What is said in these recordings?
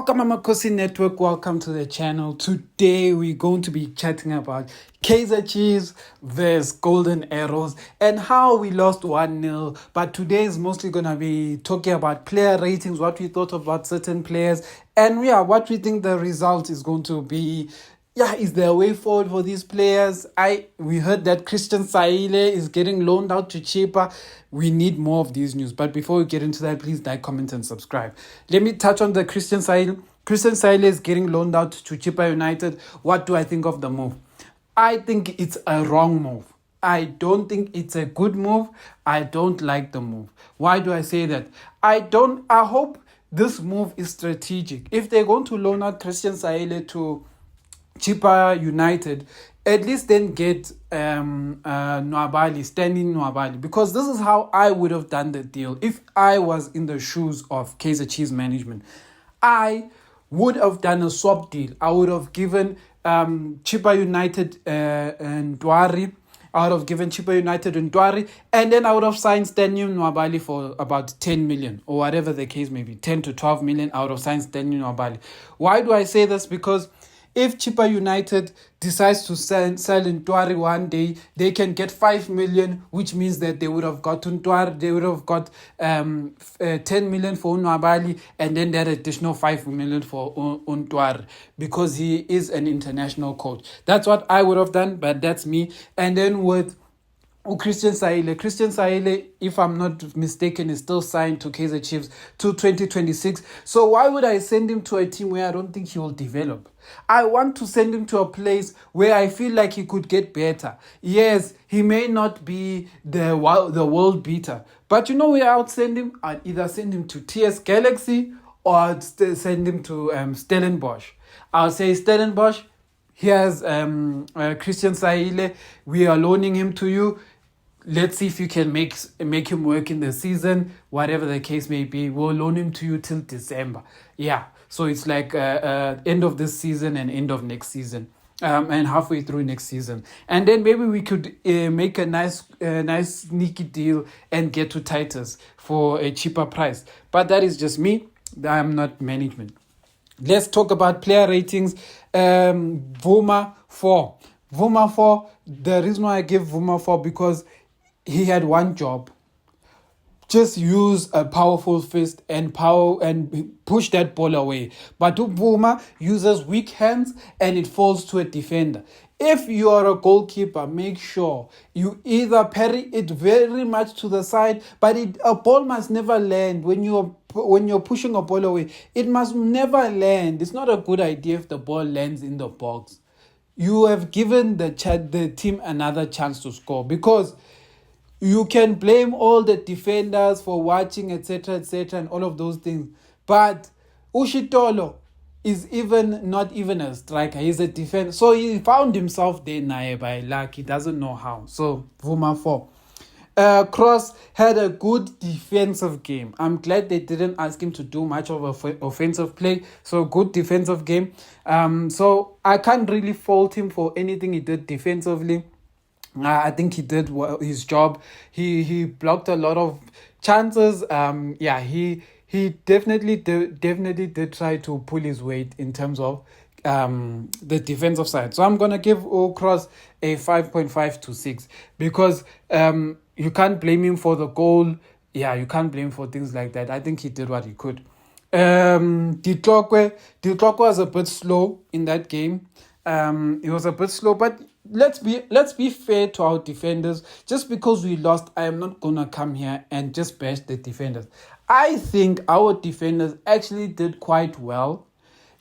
Welcome, Amakhosi Network. Welcome to the channel. Today we're going to be chatting about Kaizer Chiefs versus Golden Arrows and how we lost 1-0. But today is mostly going to be talking about player ratings, what we thought about certain players, and what we think the result is going to be. Is there a way forward for these players? We heard that Saile is getting loaned out to Chippa. We need more of these news. But before we get into that, please like, comment, and subscribe. Let me touch on the Saile. Saile is getting loaned out to Chippa United. What do I think of the move? I think it's a wrong move. I don't think it's a good move. I don't like the move. Why do I say that? I hope this move is strategic. If they're going to loan out Saile to Chippa United, at least then get Nwabali, standing Nwabali, because this is how I would have done the deal if I was in the shoes of Kaizer Chiefs management. I would have done a swap deal. I would have given Chippa United and Ndwari. I would have given Chippa United and Ndwari, and then I would have signed Stanium Nwabali for about 10 million, or whatever the case may be, 10 to 12 million. I would have signed Stanium Nwabali. Why do I say this? Because if Chippa United decides to sell Ndwari one day, they can get 5 million, which means that they would have got Ndwari, they would have got 10 million for Nwabali, and then that additional 5 million for Ndwari, because he is an international coach. That's what I would have done, but that's me. And then with Christian Saile, if I'm not mistaken, is still signed to Kaizer Chiefs to 2026. So why would I send him to a team where I don't think he will develop? I want to send him to a place where I feel like he could get better. Yes, he may not be the world beater, but where I would send him? I'd either send him to TS Galaxy or I'd send him to Stellenbosch. I'll say Stellenbosch, here's Christian Saile, we are loaning him to you. Let's see if you can make him work in the season, whatever the case may be. We'll loan him to you till December. So it's like end of this season and end of next season, and halfway through next season. And then maybe we could make a nice sneaky deal and get to Titus for a cheaper price. But that is just me. I'm not management. Let's talk about player ratings. Vuma 4. Vuma 4, the reason why I give Vuma 4, because he had one job. Just use a powerful fist and push that ball away. But Vuma uses weak hands and it falls to a defender. If you are a goalkeeper, make sure you either parry it very much to the side, but a ball must never land when you're pushing a ball away. It must never land. It's not a good idea if the ball lands in the box. You have given the team another chance to score, because you can blame all the defenders for watching, etc., and all of those things. But Ushitolo is not even a striker. He's a defender. So he found himself there by luck. He doesn't know how. So Vuma 4. Cross had a good defensive game. I'm glad they didn't ask him to do much of offensive play. So good defensive game. So I can't really fault him for anything he did defensively. I think he did his job. He blocked a lot of chances. He definitely did try to pull his weight in terms of the defensive side. So I'm gonna give Cross a 5.5 to 6, because you can't blame him for the goal. You can't blame him for things like that. I think he did what he could. Ditlokwe was a bit slow in that game. He was a bit slow, but let's be fair to our defenders. Just because we lost, I am not gonna come here and just bash the defenders. I think our defenders actually did quite well.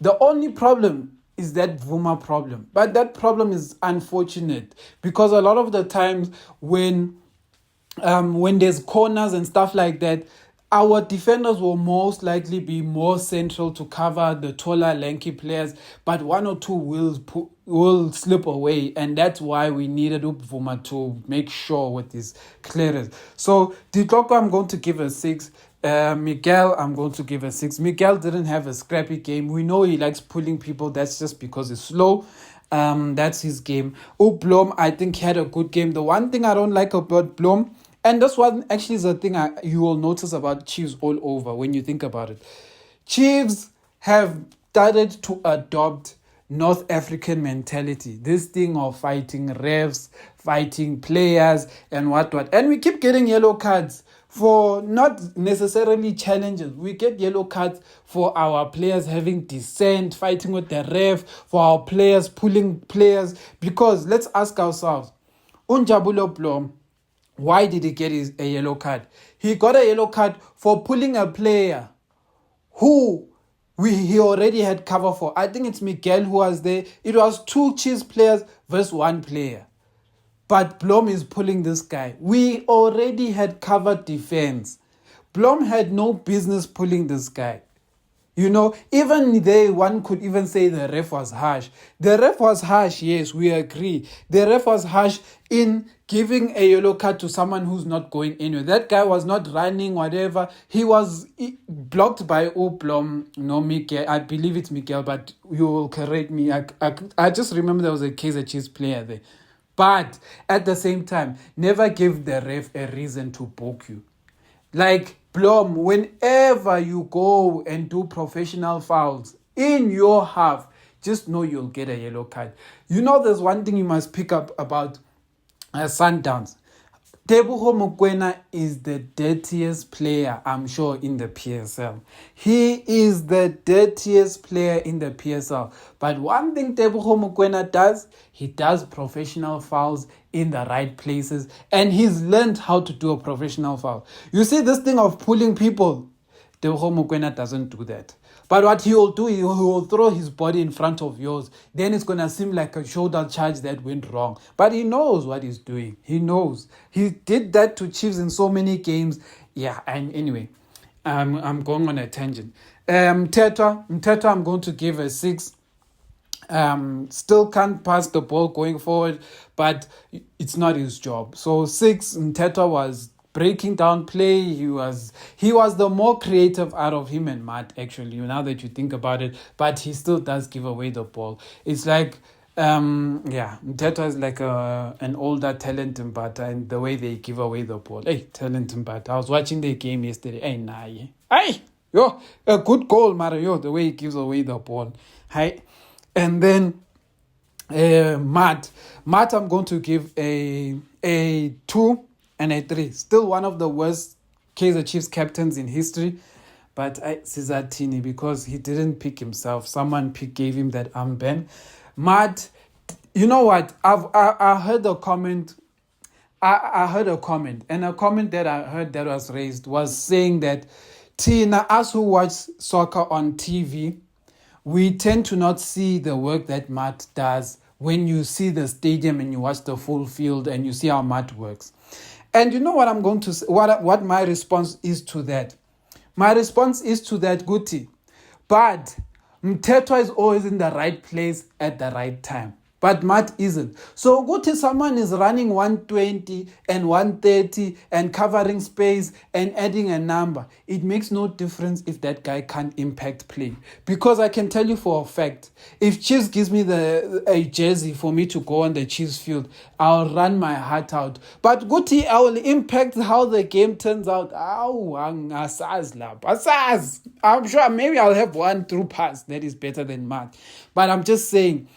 The only problem is that Vuma problem, but that problem is unfortunate, because a lot of the times when there's corners and stuff like that, our defenders will most likely be more central to cover the taller, lanky players, but one or two will slip away, and that's why we needed Vuma to make sure with his clearance. So Ditloko, I'm going to give a 6. Miguel, I'm going to give a 6. Miguel didn't have a scrappy game. We know he likes pulling people. That's just because he's slow. That's his game. Blom, I think, had a good game. The one thing I don't like about Blom, and this one actually is a thing you will notice about Chiefs all over when you think about it. Chiefs have started to adopt North African mentality. This thing of fighting refs, fighting players, and what. And we keep getting yellow cards for not necessarily challenges. We get yellow cards for our players having dissent, fighting with the ref, for our players pulling players. Because let's ask ourselves, Unjabulo Blom, why did he get a yellow card? He got a yellow card for pulling a player who he already had cover for. I think it's Miguel who was there. It was 2 Chiefs players versus 1 player. But Blom is pulling this guy. We already had covered defense. Blom had no business pulling this guy. You know, even there, one could even say the ref was harsh. The ref was harsh, yes, we agree. The ref was harsh in giving a yellow card to someone who's not going anywhere. That guy was not running, whatever. He was blocked by Blom, no, Miguel. I believe it's Miguel, but you will correct me. I just remember there was a Kaizer Chiefs player there. But at the same time, never give the ref a reason to book you. Like Blom, whenever you go and do professional fouls in your half, just know you'll get a yellow card. You know, there's one thing you must pick up about Sundowns. Teboho Mokoena is the dirtiest player, I'm sure, in the PSL. He is the dirtiest player in the PSL. But one thing Teboho Mokoena does, he does professional fouls in the right places. And he's learned how to do a professional foul. You see this thing of pulling people, Teboho Mokoena doesn't do that. But what he will do, he will throw his body in front of yours. Then it's going to seem like a shoulder charge that went wrong. But he knows what he's doing. He knows. He did that to Chiefs in so many games. Yeah, and anyway, I'm going on a tangent. Mteta, I'm going to give a 6. Still can't pass the ball going forward, but it's not his job. So 6, Mteta was breaking down play. He was the more creative out of him and Matt, actually, now that you think about it, but he still does give away the ball. It's like Mteta is like an older talent in Bata, and the way they give away the ball. Hey, talent in Bata. I was watching the game yesterday. A good goal, Mario, the way he gives away the ball. Hi. And then Matt, I'm going to give a 2 and a 3. Still one of the worst Kaizer Chiefs captains in history. But Cesar Tini, because he didn't pick himself. Someone gave him that armband. Matt, you know what? I heard a comment. I heard a comment. And a comment that I heard that was raised was saying that Tina, us who watch soccer on TV, we tend to not see the work that Matt does when you see the stadium and you watch the full field and you see how Matt works. And you know what I'm going to say, what my response is to that? My response is to that, Guti. But Mteto is always in the right place at the right time. But Matt isn't. So Guti, someone is running 120 and 130 and covering space and adding a number. It makes no difference if that guy can't impact play. Because I can tell you for a fact, if Chiefs gives me a jersey for me to go on the Chiefs field, I'll run my heart out. But Guti, I will impact how the game turns out. I'm sure maybe I'll have one through pass that is better than Matt. But I'm just saying,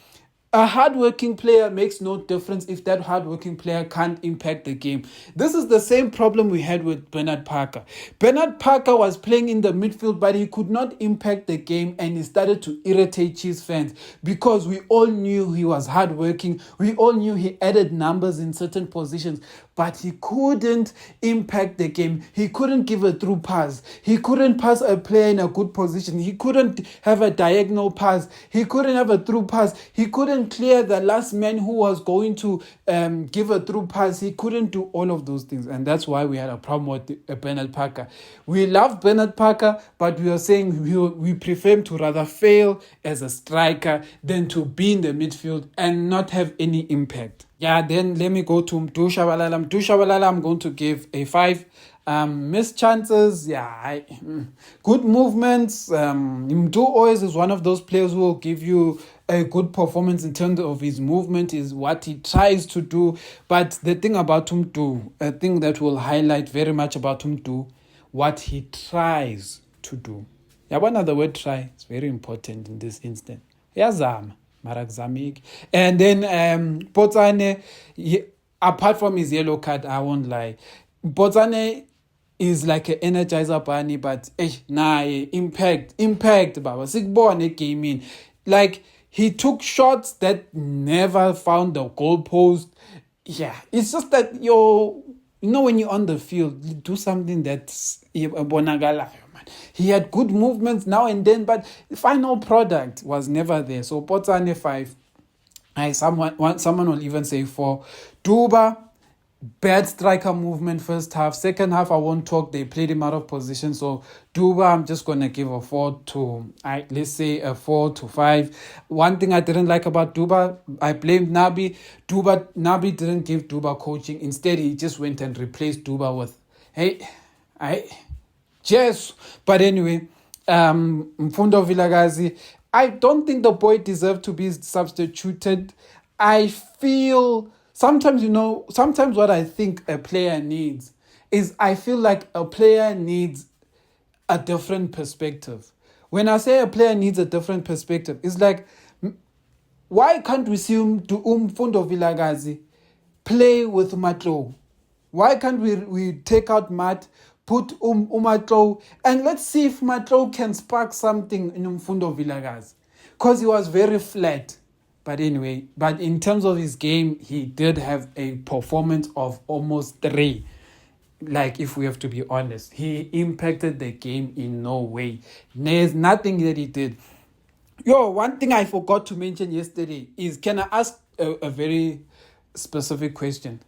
a hardworking player makes no difference if that hardworking player can't impact the game. This is the same problem we had with Bernard Parker. Bernard Parker was playing in the midfield, but he could not impact the game, and he started to irritate Chiefs fans because we all knew he was hardworking. We all knew he added numbers in certain positions, but he couldn't impact the game. He couldn't give a through pass. He couldn't pass a player in a good position. He couldn't have a diagonal pass. He couldn't have a through pass. He couldn't clear the last man who was going to give a through pass. He couldn't do all of those things, and that's why we had a problem with Bernard Parker. We love Bernard Parker, but we are saying we prefer him to rather fail as a striker than to be in the midfield and not have any impact. Yeah, then let me go to Mdu Shabalala. Mdu Shabalala, I'm going to give a 5. Missed chances, good movements. Mdu always is one of those players who will give you a good performance in terms of his movement, is what he tries to do. But the thing about Mdu, a thing that will highlight very much about Mdu, what he tries to do. Yabona, the word try is very important in this instant. Yazama, Marakzamik. And then Potsane, apart from his yellow card, I won't lie. Potsane is like an energizer bunny, but impact, Baba. Sigbone came in. Like, he took shots that never found the goalpost. Yeah, it's just that when you're on the field, do something that's bonagala. He had good movements now and then, but the final product was never there. So Potsane 5. Someone will even say 4. Duba, bad striker movement first half. Second half, I won't talk. They played him out of position. So Duba, I'm just gonna give a 4 to let's say a 4 to 5. One thing I didn't like about Duba, I blamed Nabi. Nabi didn't give Duba coaching. Instead, he just went and replaced Duba with, yes. But anyway, Mfundo Vilagazi, I don't think the boy deserved to be substituted. I feel sometimes what I think a player needs is, I feel like a player needs a different perspective. When I say a player needs a different perspective, it's like, why can't we see Mfundo Vilagazi play with Matlo? Why can't we take out Matt, put Matlo, and let's see if Matlo can spark something in Mfundo Vilagazi? Because he was very flat. But anyway, in terms of his game, he did have a performance of almost 3. Like, if we have to be honest, he impacted the game in no way. There's nothing that he did. One thing I forgot to mention yesterday is, can I ask a very specific question?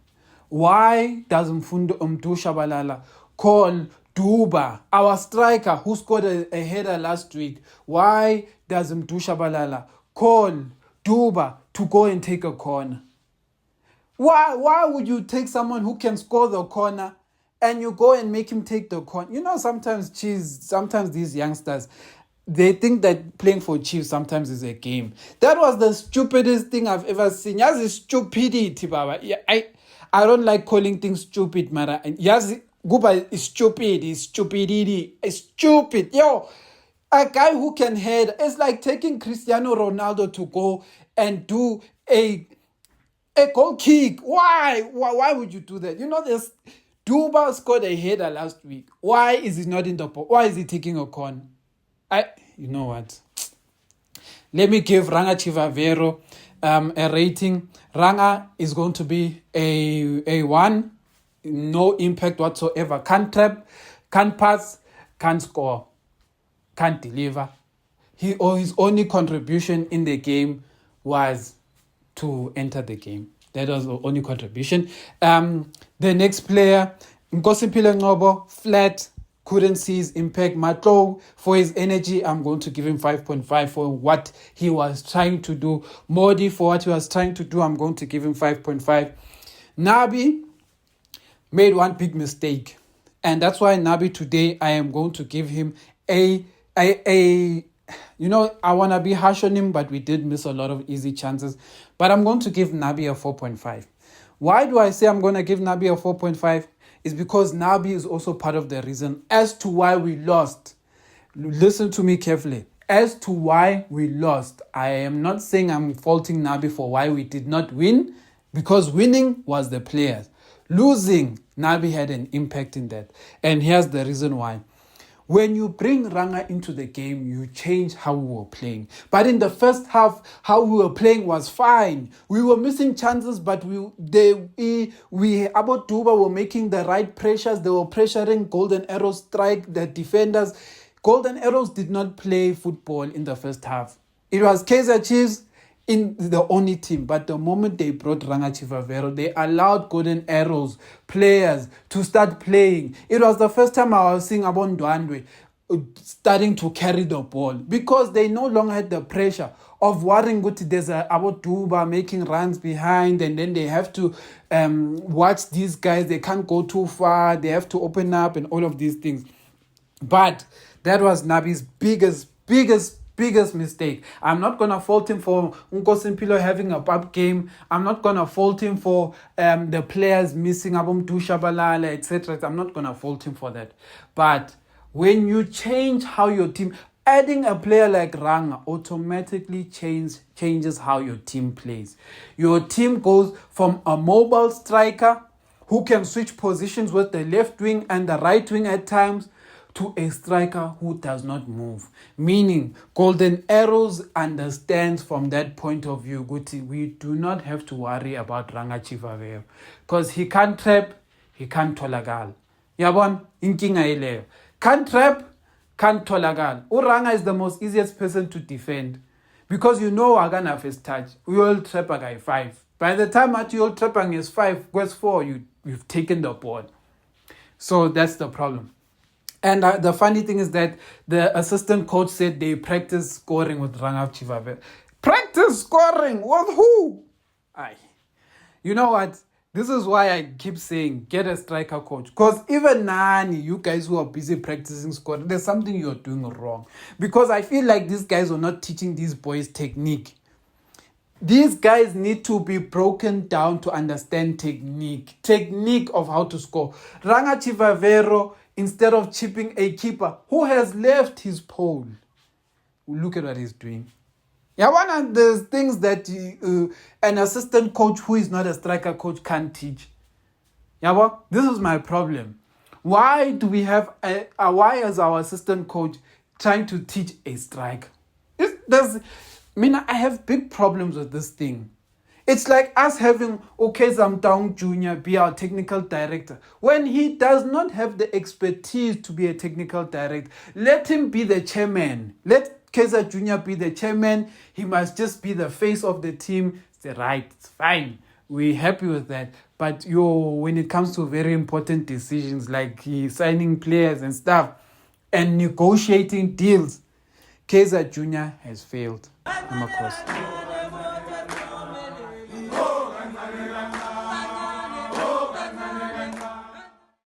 Why does Mfundo Shabalala call Duba, our striker who scored a header last week? Why does Shabalala call Duba to go and take a corner? Why would you take someone who can score the corner and you go and make him take the corner? Sometimes these youngsters, they think that playing for Chiefs sometimes is a game. That was the stupidest thing I've ever seen. Yes, it's stupidity, Baba. I don't like calling things stupid, Mara. Yes, Guba is stupid. It's stupidity. It's stupid. A guy who can head, it's like taking Cristiano Ronaldo to go and do a goal kick. Why would you do that? This Duba scored a header last week. Why is he not in the ball? Why is he taking a corner? You know what? Let me give Ranga Chivavero a rating. Ranga is going to be a 1. No impact whatsoever. Can't trap, can't pass, can't score, can't deliver. His only contribution in the game was to enter the game. That was the only contribution. The next player, Nkosimpilo Ngobo, flat. Couldn't see his impact. Matlo, for his energy, I'm going to give him 5.5 for what he was trying to do. Modi, for what he was trying to do, I'm going to give him 5.5. Nabi made one big mistake. And that's why Nabi today, I am going to give him I want to be harsh on him, but we did miss a lot of easy chances. But I'm going to give Nabi a 4.5. Why do I say I'm going to give Nabi a 4.5? Is because Nabi is also part of the reason as to why we lost. Listen to me carefully. As to why we lost, I am not saying I'm faulting Nabi for why we did not win, because winning was the players. Losing, Nabi had an impact in that. And here's the reason why. When you bring Ranga into the game, you change how we were playing. But in the first half, how we were playing was fine. We were missing chances, but About Duba were making the right pressures. They were pressuring Golden Arrows strike, the defenders. Golden Arrows did not play football in the first half. It was Kaizer Chiefs in the only team. But the moment they brought Ranga Chivavero, they allowed Golden Arrows players to start playing. It was the first time I was seeing Abon Dwandwe starting to carry the ball, because they no longer had the pressure of worrying there's about Duba making runs behind, and then they have to watch these guys. They can't go too far. They have to open up and all of these things. But that was Nabi's biggest mistake. I'm not going to fault him for Nkosimpilo having a bad game. I'm not going to fault him for the players missing Abumdu Shabalala, etc. I'm not going to fault him for that. But when you change how your team... Adding a player like Ranga automatically changes how your team plays. Your team goes from a mobile striker who can switch positions with the left wing and the right wing at times to a striker who does not move. Meaning, Golden Arrows understands from that point of view, Guti, we do not have to worry about Ranga Chivaveo because he can't trap, he can't tolagal. Yabon, inkinga ileyo. Can't trap, can't tolagal. Uranga is the most easiest person to defend because you know Agana first touch. We all trap a guy 5. By the time at you all trapping is 5, quest 4, you've taken the ball. So that's the problem. And the funny thing is that the assistant coach said they practice scoring with Ranga Chivaveo. Practice scoring with who? Aye. You know what? This is why I keep saying get a striker coach. Because even Nani, you guys who are busy practicing scoring, there's something you're doing wrong. Because I feel like these guys are not teaching these boys technique. These guys need to be broken down to understand technique of how to score. Ranga Chivavero, instead of chipping a keeper who has left his pole, look at what he's doing. Yeah, one of the things that an assistant coach who is not a striker coach can't teach. Yeah, well, this is my problem. Why do we have why is our assistant coach trying to teach a striker? I have big problems with this thing. It's like us having Zamtong Jr. be our technical director when he does not have the expertise to be a technical director. Let him be the chairman. Let Kaizer Jr. be the chairman. He must just be the face of the team. It's right. It's fine. We're happy with that. But when it comes to very important decisions like signing players and stuff and negotiating deals, Kaizer Jr. has failed. Amakhosi.